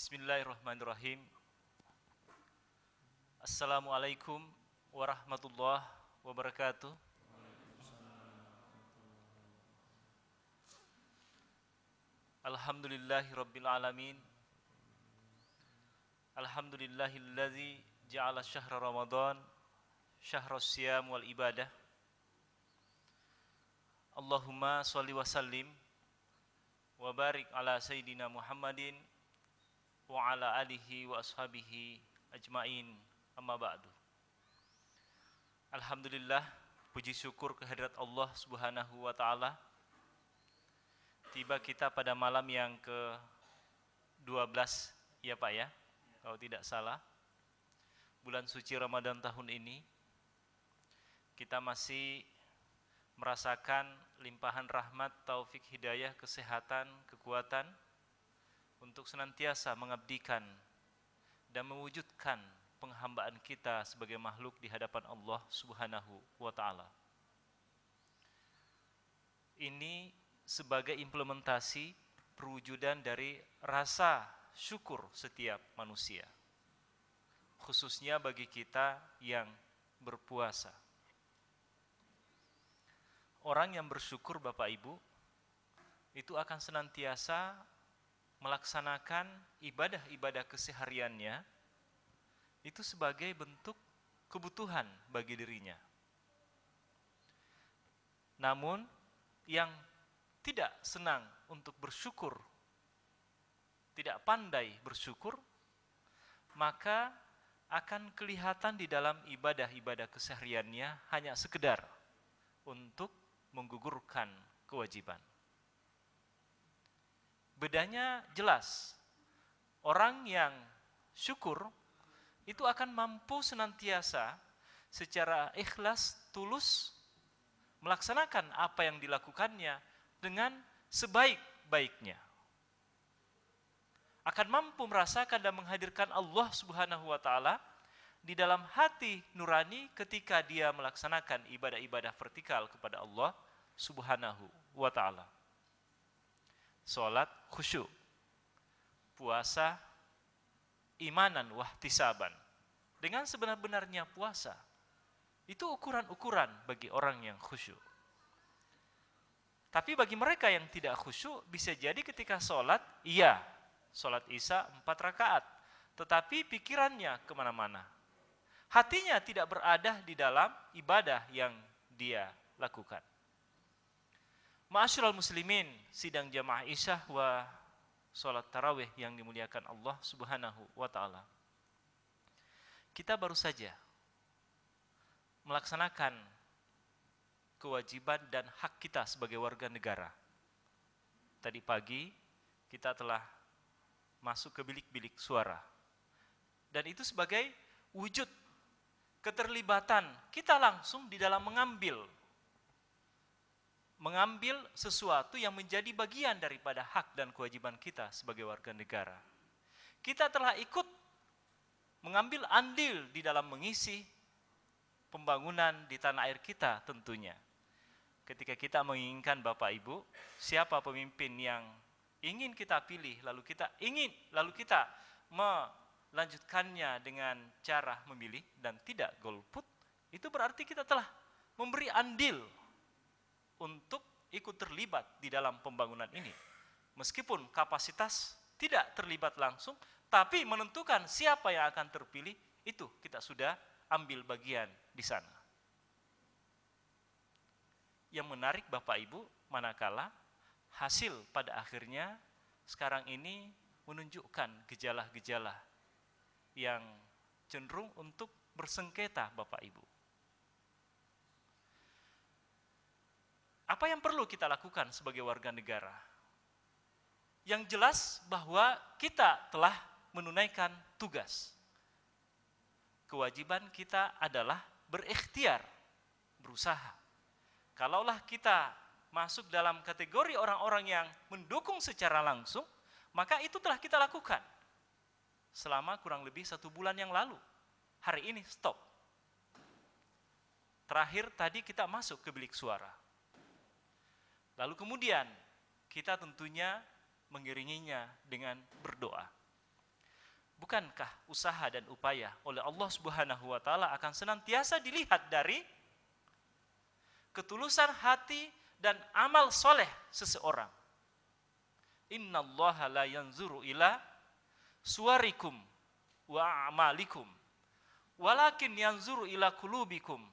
Bismillahirrahmanirrahim. Assalamualaikum warahmatullahi wabarakatuh. Alhamdulillahirabbil alamin. Alhamdulillahilladzi ja'ala syahra Ramadan syahras siyam wal ibadah. Allahumma shalli wa sallim wa barik ala sayyidina Muhammadin wa ala alihi wa ashabihi ajmain, amma ba'du. Alhamdulillah, puji syukur kehadirat Allah Subhanahu wa taala. Tiba kita pada malam yang ke-12 ya Pak ya, kalau tidak salah. Bulan suci Ramadan tahun ini kita masih merasakan limpahan rahmat, taufik, hidayah, kesehatan, kekuatan untuk senantiasa mengabdikan dan mewujudkan penghambaan kita sebagai makhluk di hadapan Allah Subhanahu wa taala. Ini sebagai implementasi perwujudan dari rasa syukur setiap manusia, khususnya bagi kita yang berpuasa. Orang yang bersyukur Bapak Ibu itu akan senantiasa melaksanakan ibadah-ibadah kesehariannya itu sebagai bentuk kebutuhan bagi dirinya. Namun yang tidak senang untuk bersyukur, tidak pandai bersyukur, maka akan kelihatan di dalam ibadah-ibadah kesehariannya hanya sekedar untuk menggugurkan kewajiban. Bedanya jelas. Orang yang syukur itu akan mampu senantiasa secara ikhlas, tulus melaksanakan apa yang dilakukannya dengan sebaik-baiknya. Akan mampu merasakan dan menghadirkan Allah Subhanahu wa taala di dalam hati nurani ketika dia melaksanakan ibadah-ibadah vertikal kepada Allah Subhanahu wa taala. Salat khusyuk, puasa imanan wahtisaban. Dengan sebenar-benarnya puasa, itu ukuran-ukuran bagi orang yang khusyuk. Tapi bagi mereka yang tidak khusyuk, bisa jadi ketika sholat, iya, sholat isya 4 rakaat, tetapi pikirannya kemana-mana. Hatinya tidak berada di dalam ibadah yang dia lakukan. Ma'asyiral muslimin, sidang jamaah isya wa sholat tarawih yang dimuliakan Allah Subhanahu wa ta'ala. Kita baru saja melaksanakan kewajiban dan hak kita sebagai warga negara. Tadi pagi kita telah masuk ke bilik-bilik suara. Dan itu sebagai wujud keterlibatan kita langsung di dalam mengambil sesuatu yang menjadi bagian daripada hak dan kewajiban kita sebagai warga negara. Kita telah ikut mengambil andil di dalam mengisi pembangunan di tanah air kita tentunya. Ketika kita menginginkan Bapak Ibu, siapa pemimpin yang ingin kita pilih, lalu kita melanjutkannya dengan cara memilih dan tidak golput, itu berarti kita telah memberi andil untuk ikut terlibat di dalam pembangunan ini. Meskipun kapasitas tidak terlibat langsung, tapi menentukan siapa yang akan terpilih, itu kita sudah ambil bagian di sana. Yang menarik Bapak Ibu, manakala hasil pada akhirnya sekarang ini menunjukkan gejala-gejala yang cenderung untuk bersengketa Bapak Ibu. Apa yang perlu kita lakukan sebagai warga negara? Yang jelas bahwa kita telah menunaikan tugas. Kewajiban kita adalah berikhtiar, berusaha. Kalaulah kita masuk dalam kategori orang-orang yang mendukung secara langsung, maka itu telah kita lakukan selama kurang lebih 1 bulan yang lalu. Hari ini stop. Terakhir tadi kita masuk ke bilik suara. Lalu kemudian kita tentunya mengiringinya dengan berdoa. Bukankah usaha dan upaya oleh Allah Subhanahu wa taala akan senantiasa dilihat dari ketulusan hati dan amal soleh seseorang. Innallaha la yanzuru ila suwarikum wa a'malikum walakin yanzuru ila qulubikum.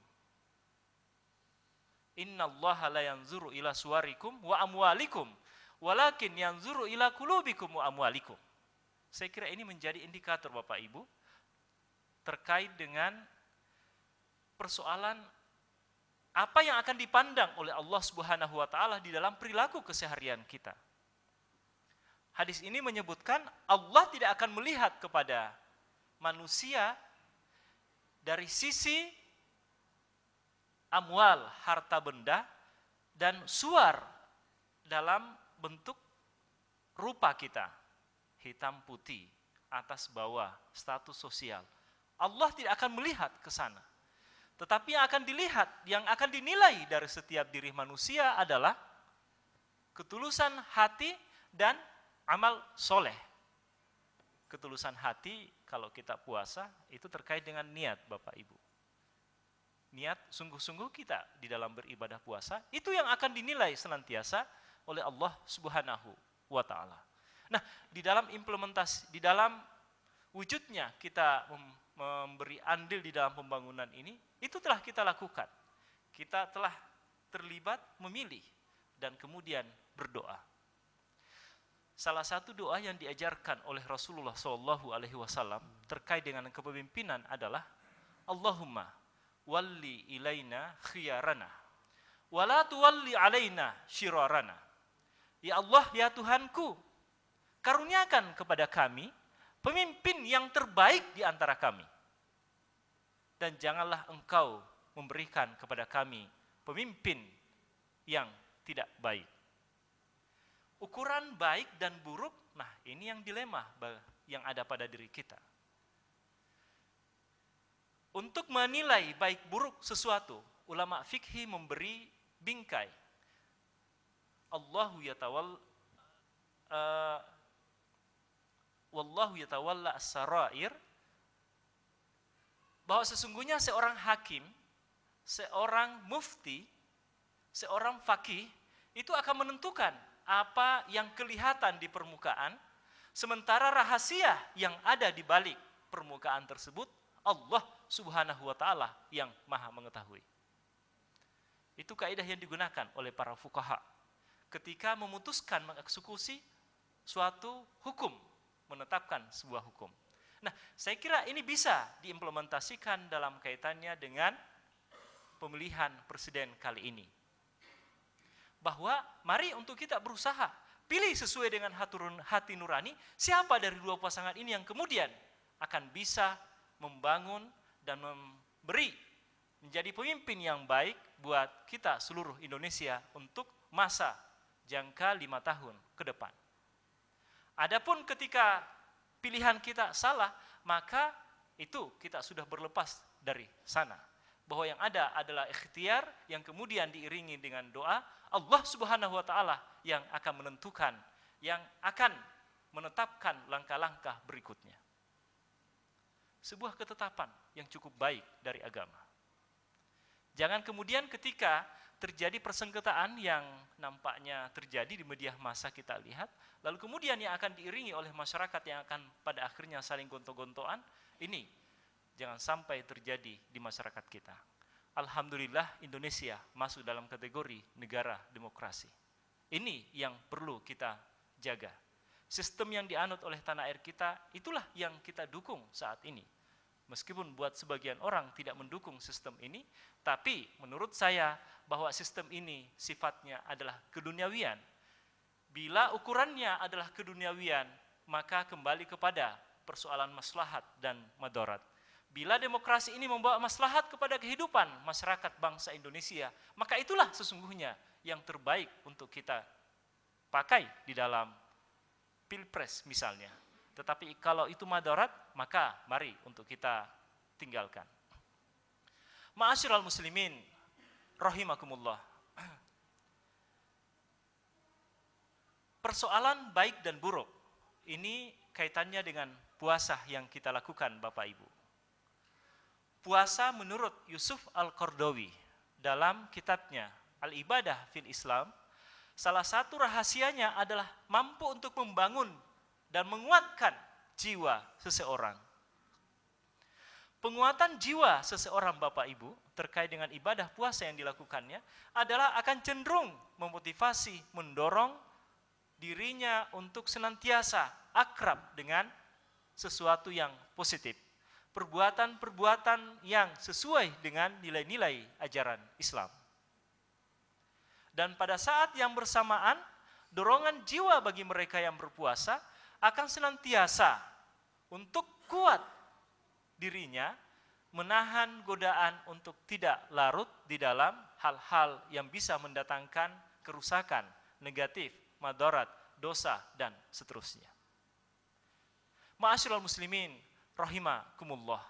Innallaha la yanzuru ila suwarikum wa amwalikum walakin yanzuru ila qulubikum wa amwalikum. Saya kira ini menjadi indikator Bapak Ibu terkait dengan persoalan apa yang akan dipandang oleh Allah Subhanahu wa taala di dalam perilaku keseharian kita. Hadis ini menyebutkan Allah tidak akan melihat kepada manusia dari sisi amwal, harta benda, dan suar dalam bentuk rupa kita, hitam putih, atas bawah, status sosial. Allah tidak akan melihat ke sana. Tetapi yang akan dilihat, yang akan dinilai dari setiap diri manusia adalah ketulusan hati dan amal soleh. Ketulusan hati kalau kita puasa itu terkait dengan niat Bapak Ibu. Niat sungguh-sungguh kita di dalam beribadah puasa, itu yang akan dinilai senantiasa oleh Allah Subhanahu wa taala. Nah, di dalam implementasi, di dalam wujudnya kita memberi andil di dalam pembangunan ini, itu telah kita lakukan. Kita telah terlibat memilih dan kemudian berdoa. Salah satu doa yang diajarkan oleh Rasulullah SAW terkait dengan kepemimpinan adalah Allahumma walli ilaina khiyarana wala tuwalli alaina syirarana. Ya Allah, ya Tuhanku, karuniakan kepada kami pemimpin yang terbaik di antara kami. Dan janganlah engkau memberikan kepada kami pemimpin yang tidak baik. Ukuran baik dan buruk, nah ini yang dilema yang ada pada diri kita. Untuk menilai baik buruk sesuatu, ulama fikih memberi bingkai. Wallahu yatawalla as-sarair, bahwa sesungguhnya seorang hakim, seorang mufti, seorang faqih itu akan menentukan apa yang kelihatan di permukaan, sementara rahasia yang ada di balik permukaan tersebut Allah Subhanahu wa taala yang Maha mengetahui. Itu kaidah yang digunakan oleh para fuqaha ketika memutuskan mengeksekusi suatu hukum, menetapkan sebuah hukum. Nah, saya kira ini bisa diimplementasikan dalam kaitannya dengan pemilihan presiden kali ini. Bahwa mari untuk kita berusaha, pilih sesuai dengan hati nurani, siapa dari dua pasangan ini yang kemudian akan bisa membangun dan memberi menjadi pemimpin yang baik buat kita seluruh Indonesia untuk masa jangka 5 tahun ke depan. Adapun ketika pilihan kita salah, maka itu kita sudah berlepas dari sana. Bahwa yang ada adalah ikhtiar yang kemudian diiringi dengan doa, Allah Subhanahu wa taala yang akan menentukan, yang akan menetapkan langkah-langkah berikutnya. Sebuah ketetapan yang cukup baik dari agama. Jangan kemudian ketika terjadi persengketaan yang nampaknya terjadi di media massa kita lihat, lalu kemudian yang akan diiringi oleh masyarakat yang akan pada akhirnya saling gontok-gontokan, ini jangan sampai terjadi di masyarakat kita. Alhamdulillah Indonesia masuk dalam kategori negara demokrasi. Ini yang perlu kita jaga. Sistem yang dianut oleh tanah air kita, itulah yang kita dukung saat ini. Meskipun buat sebagian orang tidak mendukung sistem ini, tapi menurut saya bahwa sistem ini sifatnya adalah keduniawian. Bila ukurannya adalah keduniawian, maka kembali kepada persoalan maslahat dan madarat. Bila demokrasi ini membawa maslahat kepada kehidupan masyarakat bangsa Indonesia, maka itulah sesungguhnya yang terbaik untuk kita pakai di dalam Pilpres misalnya. Tetapi kalau itu madarat, maka mari untuk kita tinggalkan. Ma'asyiral muslimin rahimakumullah. Persoalan baik dan buruk ini kaitannya dengan puasa yang kita lakukan Bapak Ibu. Puasa menurut Yusuf Al-Qaradawi dalam kitabnya Al-Ibadah fil Islam, salah satu rahasianya adalah mampu untuk membangun dan menguatkan jiwa seseorang. Penguatan jiwa seseorang Bapak Ibu terkait dengan ibadah puasa yang dilakukannya adalah akan cenderung memotivasi, mendorong dirinya untuk senantiasa akrab dengan sesuatu yang positif. Perbuatan-perbuatan yang sesuai dengan nilai-nilai ajaran Islam. Dan pada saat yang bersamaan, dorongan jiwa bagi mereka yang berpuasa akan senantiasa untuk kuat dirinya menahan godaan untuk tidak larut di dalam hal-hal yang bisa mendatangkan kerusakan, negatif, madarat, dosa, dan seterusnya. Ma'asyiral muslimin rahimakumullah,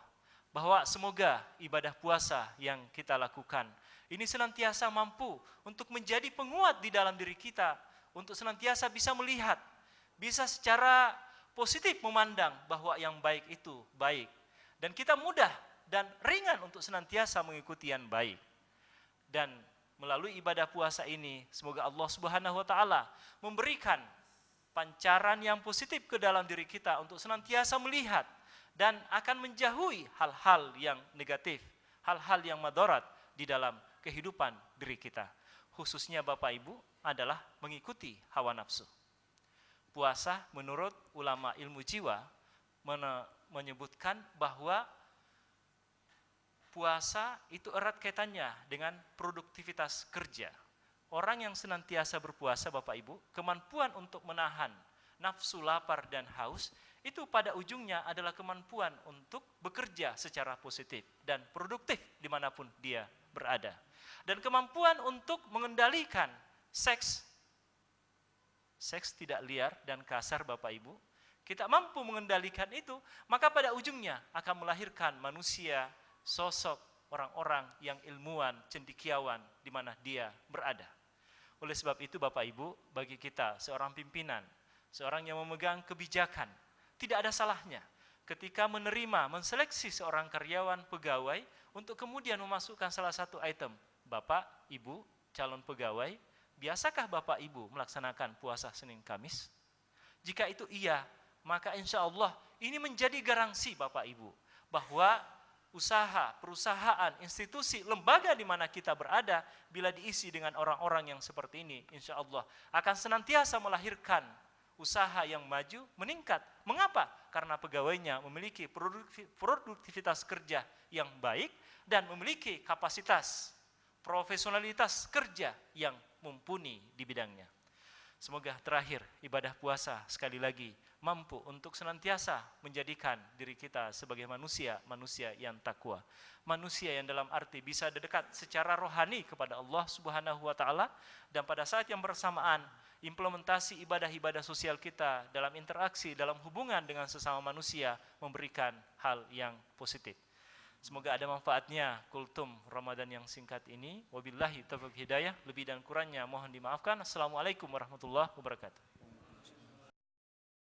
bahwa semoga ibadah puasa yang kita lakukan ini senantiasa mampu untuk menjadi penguat di dalam diri kita, untuk senantiasa bisa melihat, bisa secara positif memandang bahwa yang baik itu baik, dan kita mudah dan ringan untuk senantiasa mengikuti yang baik. Dan melalui ibadah puasa ini, semoga Allah Subhanahu wa taala memberikan pancaran yang positif ke dalam diri kita untuk senantiasa melihat dan akan menjauhi hal-hal yang negatif, hal-hal yang madarat di dalam kehidupan diri kita. Khususnya Bapak Ibu adalah mengikuti hawa nafsu. Puasa menurut ulama ilmu jiwa menyebutkan bahwa puasa itu erat kaitannya dengan produktivitas kerja. Orang yang senantiasa berpuasa Bapak Ibu, kemampuan untuk menahan nafsu lapar dan haus, itu pada ujungnya adalah kemampuan untuk bekerja secara positif dan produktif dimanapun dia berada. Dan kemampuan untuk mengendalikan seks tidak liar dan kasar Bapak Ibu, kita mampu mengendalikan itu, maka pada ujungnya akan melahirkan manusia, sosok orang-orang yang ilmuwan, cendekiawan di mana dia berada. Oleh sebab itu Bapak Ibu, bagi kita seorang pimpinan, seorang yang memegang kebijakan, tidak ada salahnya ketika menerima, menseleksi seorang karyawan pegawai untuk kemudian memasukkan salah satu item. Bapak, Ibu, calon pegawai, biasakah Bapak Ibu melaksanakan puasa Senin Kamis? Jika itu iya, maka insya Allah ini menjadi garansi Bapak Ibu bahwa usaha, perusahaan, institusi, lembaga di mana kita berada, bila diisi dengan orang-orang yang seperti ini, insya Allah akan senantiasa melahirkan usaha yang maju, meningkat. Mengapa? Karena pegawainya memiliki produktivitas kerja yang baik dan memiliki kapasitas, profesionalitas kerja yang mumpuni di bidangnya. Semoga terakhir ibadah puasa sekali lagi mampu untuk senantiasa menjadikan diri kita sebagai manusia yang takwa. Manusia yang dalam arti bisa dekat secara rohani kepada Allah Subhanahu wa taala, dan pada saat yang bersamaan implementasi ibadah-ibadah sosial kita dalam interaksi, dalam hubungan dengan sesama manusia memberikan hal yang positif. Semoga ada manfaatnya kultum Ramadan yang singkat ini. Wabillahi taufiq hidayah, lebih dan kurangnya mohon dimaafkan. Assalamualaikum warahmatullahi wabarakatuh.